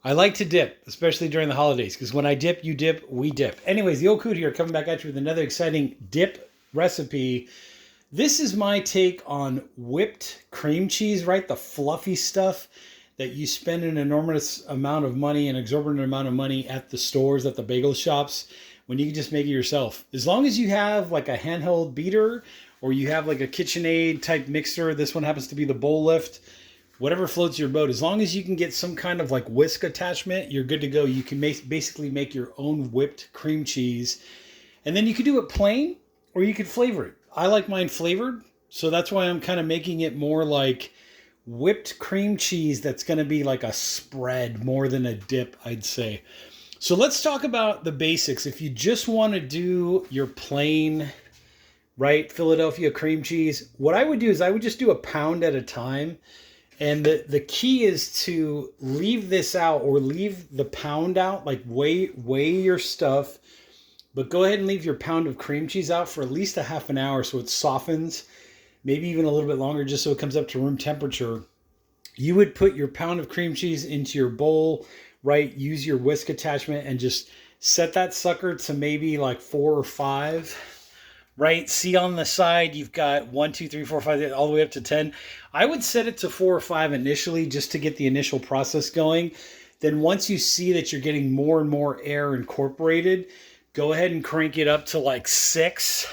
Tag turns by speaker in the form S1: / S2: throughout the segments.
S1: I like to dip, especially during the holidays, because when I dip, you dip, we dip. Anyways, the old coot here coming back at you with another exciting dip recipe. This is my take on whipped cream cheese, right? The fluffy stuff that you spend an enormous amount of money, an exorbitant amount of money at the stores, at the bagel shops, when you can just make it yourself. As long as you have like a handheld beater or you have like a KitchenAid type mixer, this one happens to be the bowl lift, whatever floats your boat. As long as you can get some kind of like whisk attachment, you're good to go. You can basically make your own whipped cream cheese. And then you could do it plain or you could flavor it. I like mine flavored, so that's why I'm kind of making it more like whipped cream cheese that's going to be like a spread more than a dip, I'd say. So let's talk about the basics. If you just want to do your plain, right, Philadelphia cream cheese, what I would do is I would just do a pound at a time. And the key is to leave this out or leave the pound out, like weigh your stuff, but go ahead and leave your pound of cream cheese out for at least a half an hour so it softens, maybe even a little bit longer just so it comes up to room temperature. You would put your pound of cream cheese into your bowl, right? Use your whisk attachment and just set that sucker to maybe like 4 or 5. Right? See on the side, you've got 1, 2, 3, 4, 5, all the way up to 10. I would set it to 4 or 5 initially just to get the initial process going. Then once you see that you're getting more and more air incorporated, go ahead and crank it up to like 6,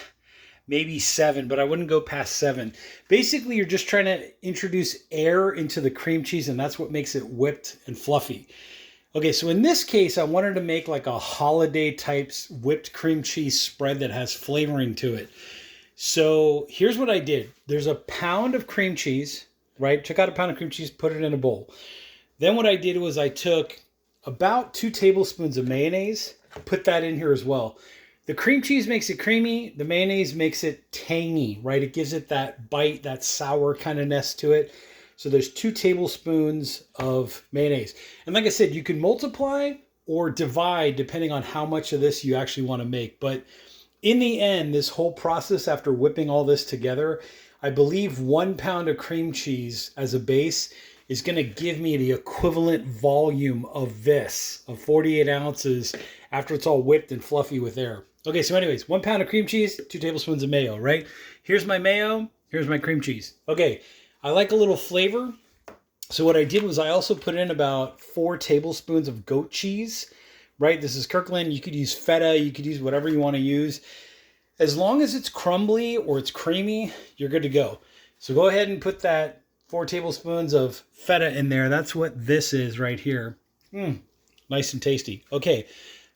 S1: maybe 7, but I wouldn't go past 7. Basically, you're just trying to introduce air into the cream cheese, and that's what makes it whipped and fluffy. Okay, so in this case, I wanted to make like a holiday type whipped cream cheese spread that has flavoring to it. So here's what I did. There's a pound of cream cheese, right? Took out a pound of cream cheese, put it in a bowl. Then what I did was I took about 2 tablespoons of mayonnaise, put that in here as well. The cream cheese makes it creamy. The mayonnaise makes it tangy, right? It gives it that bite, that sour kind of ness to it. So there's 2 tablespoons of mayonnaise. And like I said, you can multiply or divide depending on how much of this you actually want to make. But in the end, this whole process after whipping all this together, I believe 1 pound of cream cheese as a base is going to give me the equivalent volume of this, of 48 ounces after it's all whipped and fluffy with air. Okay, so anyways, 1 pound of cream cheese, 2 tablespoons of mayo, right? Here's my mayo, here's my cream cheese. Okay. I like a little flavor. So what I did was I also put in about 4 tablespoons of goat cheese, right? This is Kirkland. You could use feta. You could use whatever you want to use. As long as it's crumbly or it's creamy, you're good to go. So go ahead and put that 4 tablespoons of feta in there. That's what this is right here. Nice and tasty. Okay,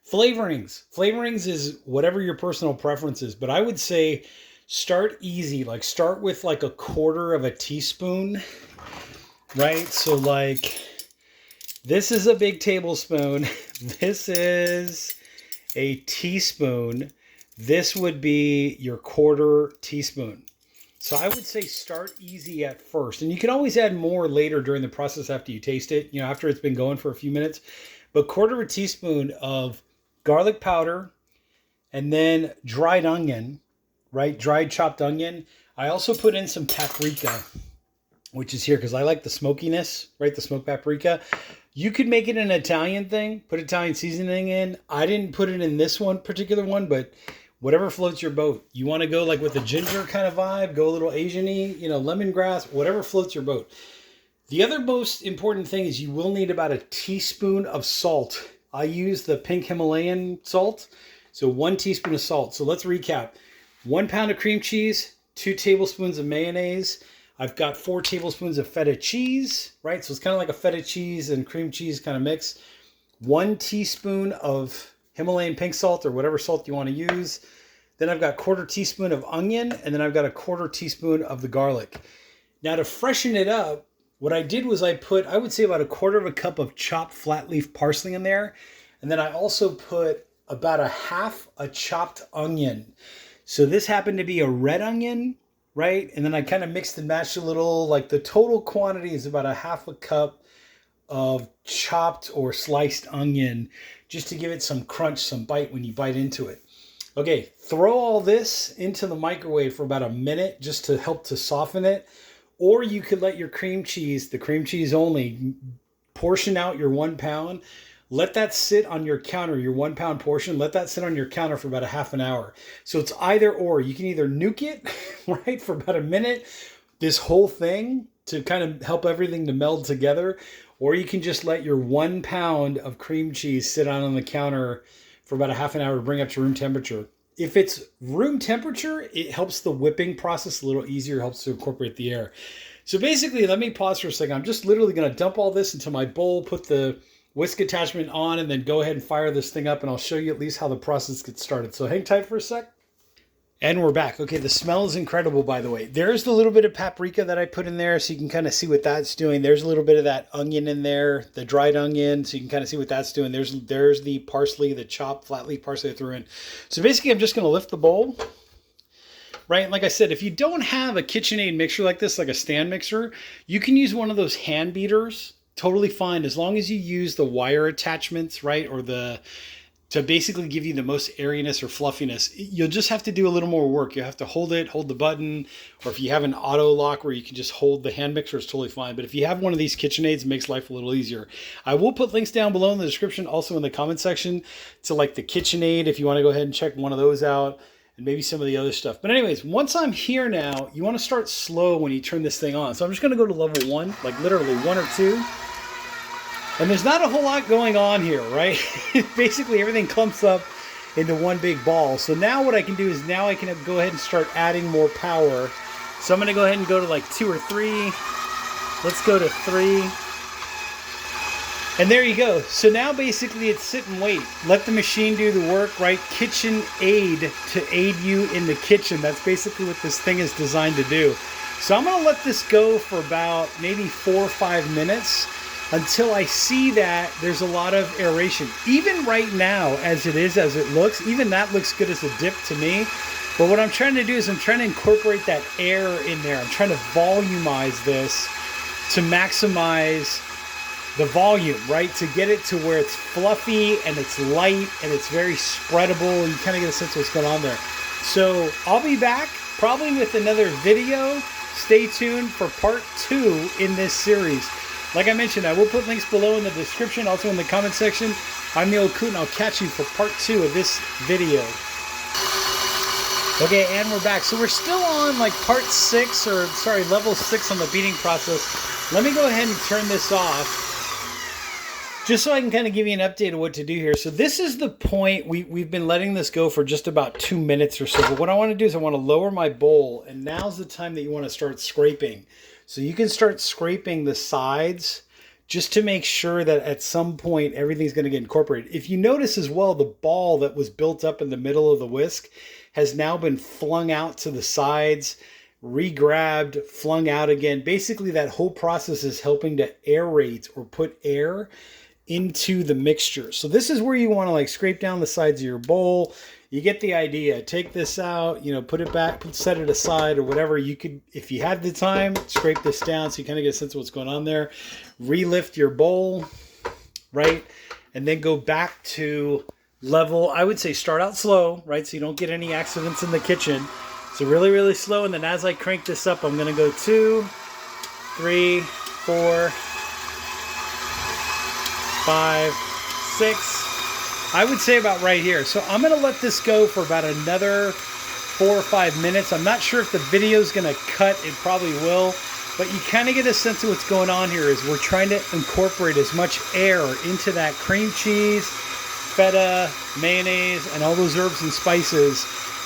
S1: flavorings. Flavorings is whatever your personal preference is, but I would say start easy, like start with like a 1/4 of a teaspoon, right? So like this is a big tablespoon. This is a teaspoon. This would be your 1/4 teaspoon. So I would say start easy at first. And you can always add more later during the process after you taste it, you know, after it's been going for a few minutes. But 1/4 teaspoon of garlic powder and then dried onion, right? Dried chopped onion. I also put in some paprika, which is here because I like the smokiness, right? The smoked paprika. You could make it an Italian thing, put Italian seasoning in. I didn't put it in this one particular one, but whatever floats your boat. You want to go like with a ginger kind of vibe, go a little Asian-y, you know, lemongrass, whatever floats your boat. The other most important thing is you will need about a teaspoon of salt. I use the pink Himalayan salt, so 1 teaspoon of salt. So let's recap. 1 pound of cream cheese, 2 tablespoons of mayonnaise. I've got 4 tablespoons of feta cheese, right? So it's kind of like a feta cheese and cream cheese kind of mix. 1 teaspoon of Himalayan pink salt or whatever salt you want to use. Then I've got 1/4 teaspoon of onion, and then I've got a 1/4 teaspoon of the garlic. Now to freshen it up, what I did was I put, I would say about a 1/4 cup of chopped flat leaf parsley in there. And then I also put about a 1/2 a chopped onion. So this happened to be a red onion, right? And then I kind of mixed and matched a little, like the total quantity is about a 1/2 a cup of chopped or sliced onion, just to give it some crunch, some bite when you bite into it. Okay, throw all this into the microwave for about a minute just to help to soften it. Or you could let your cream cheese, the cream cheese only, portion out your 1 pound. Let that sit on your counter, your 1 pound portion, let that sit on your counter for about a half an hour. So it's either or. You can either nuke it, right, for about a minute, this whole thing to kind of help everything to meld together, or you can just let your 1 pound of cream cheese sit out on the counter for about a half an hour to bring up to room temperature. If it's room temperature, it helps the whipping process a little easier, helps to incorporate the air. So basically, let me pause for a second. I'm just literally going to dump all this into my bowl, put the whisk attachment on, and then go ahead and fire this thing up, and I'll show you at least how the process gets started. So hang tight for a sec. And we're back. Okay, the smell is incredible, by the way. There's the little bit of paprika that I put in there, so you can kind of see what that's doing. There's a little bit of that onion in there, the dried onion, so you can kind of see what that's doing. There's the parsley, the chopped flat leaf parsley I threw in. So basically, I'm just going to lift the bowl. Right, like I said, if you don't have a KitchenAid mixer like this, like a stand mixer, you can use one of those hand beaters. Totally fine, as long as you use the wire attachments, right, or to basically give you the most airiness or fluffiness. You'll just have to do a little more work. You have to hold the button, or if you have an auto lock where you can just hold the hand mixer, it's totally fine. But if you have one of these KitchenAids, it makes life a little easier. I will put links down below in the description, also in the comment section, to like the KitchenAid if you want to go ahead and check one of those out, and maybe some of the other stuff. But anyways, once I'm here now, you want to start slow when you turn this thing on. So I'm just going to go to level 1, like literally 1 or 2. And there's not a whole lot going on here, right? Basically, everything clumps up into one big ball. So now what I can do is now I can go ahead and start adding more power. So I'm going to go ahead and go to like 2 or 3. Let's go to 3. And there you go. So now basically it's sit and wait. Let the machine do the work, right? KitchenAid to aid you in the kitchen. That's basically what this thing is designed to do. So I'm going to let this go for about maybe 4 or 5 minutes until I see that there's a lot of aeration. Even right now, as it looks, even that looks good as a dip to me. But what I'm trying to do is I'm trying to incorporate that air in there. I'm trying to volumize this to maximize the volume, right? To get it to where it's fluffy and it's light and it's very spreadable. You kind of get a sense of what's going on there. So I'll be back probably with another video. Stay tuned for part 2 in this series. Like I mentioned, I will put links below in the description, also in the comment section. I'm the Old Coot, and I'll catch you for part 2 of this video. Okay, and we're back. So we're still on like part 6, or sorry, level 6 on the beating process. Let me go ahead and turn this off, just so I can kind of give you an update of what to do here. So this is the point. We've been letting this go for just about 2 minutes or so. But what I want to do is I want to lower my bowl, and now's the time that you want to start scraping. So you can start scraping the sides just to make sure that at some point everything's going to get incorporated. If you notice as well, the ball that was built up in the middle of the whisk has now been flung out to the sides, re-grabbed, flung out again. Basically, that whole process is helping to aerate or put air into the mixture. So this is where you want to like scrape down the sides of your bowl. You get the idea. Take this out, put it back, set it aside or whatever. You could, if you had the time, scrape this down so you kind of get a sense of what's going on there. Relift your bowl, right? And then go back to level, I would say start out slow, right? So you don't get any accidents in the kitchen. So really, really slow. And then as I crank this up, I'm going to go 2, 3, 4, 5, 6. I would say about right here. So I'm going to let this go for about another 4 or 5 minutes. I'm not sure if the video is going to cut. It probably will. But you kind of get a sense of what's going on here is we're trying to incorporate as much air into that cream cheese, feta, mayonnaise, and all those herbs and spices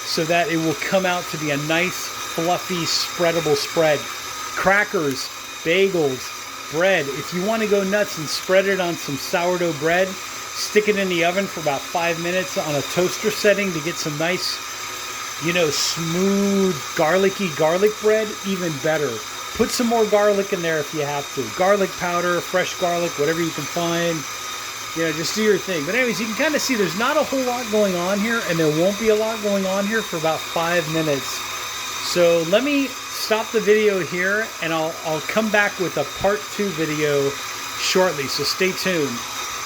S1: so that it will come out to be a nice, fluffy, spreadable spread. Crackers, bagels, bread. If you want to go nuts and spread it on some sourdough bread, stick it in the oven for about 5 minutes on a toaster setting to get some nice, smooth, garlicky garlic bread, even better. Put some more garlic in there if you have to. Garlic powder, fresh garlic, whatever you can find. Just do your thing. But anyways, you can kind of see there's not a whole lot going on here, and there won't be a lot going on here for about 5 minutes. So let me stop the video here, and I'll come back with a part 2 video shortly. So stay tuned.